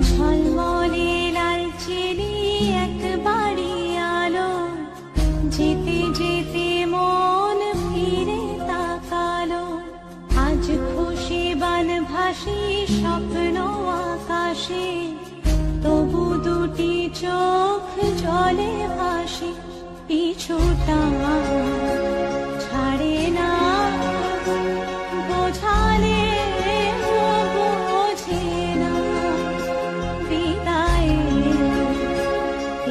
ঝলমলে লালচেরি এক বাড়ি আলো, যেতে যেতে মন ফিরে তাকালো। আজ খুশি বানভাসি স্বপ্ন আকাশে, তবু দুটি চোখ জলে ভাসে। পিছুটা ছাড়ে না, বোঝালে বোঝে না। বিদায়ের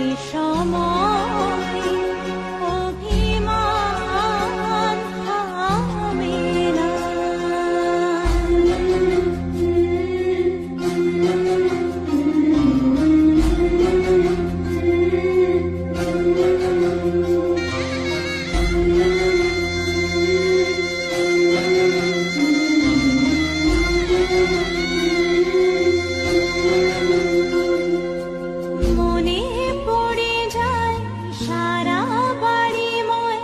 এ সময় অভিমান থামে না। মনে পড়ে যায় সারা বাড়িময়,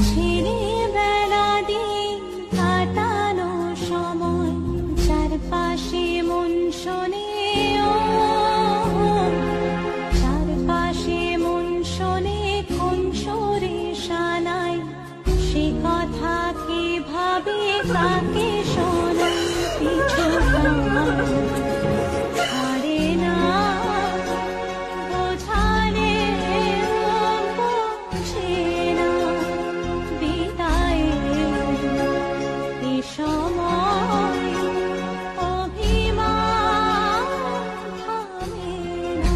ছেলেবেলা দিন কাটানো সময়। চারপাশে মন শোনে, চারপাশে মন শোনে কোন সুরে শানায়। সে কথা কে ভাবে কাকে শোনায়। পিছুটা ছাড়ে না, বোঝালে বোঝে না। বিদায়ের এ সময় অভিমান থামে না।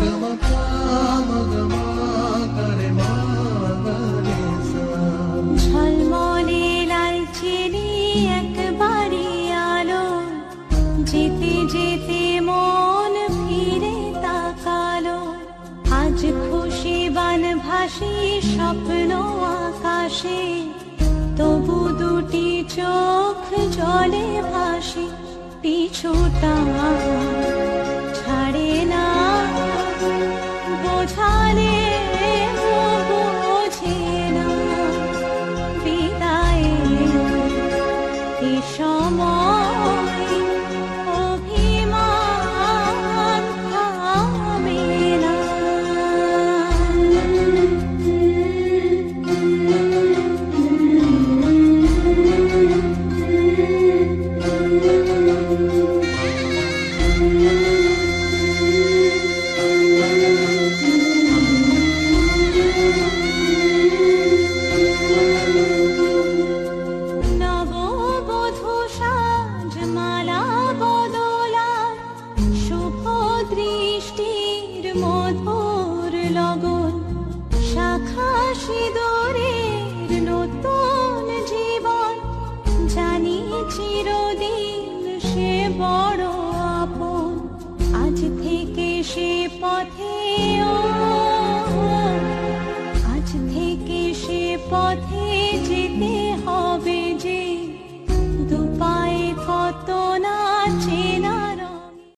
ঝলমলে লালচেরি এক বাড়ি আলো, যেতে যেতে মন ফিরে তাকালো। আজ খুশি বানভাসি স্বপ্ন আকাশে, তবু দুটি চোখ জলে ভাসে। পিছুটা ছাড়ে না, বোঝালে বোঝে না। বিদায়ের এ সময় অভিমান থামে না। নববধূ সাজ মালা বদলায়, শুভ দৃষ্টির মধুর লগন। শাখা সিঁদুরের নতুন জীবন, জানি চিরদিন সে বড় আপন। আজ থেকে সে পথে, আজ থেকে সে পথে যেতে হবে যে। দুপায়ে কত না চেয়ে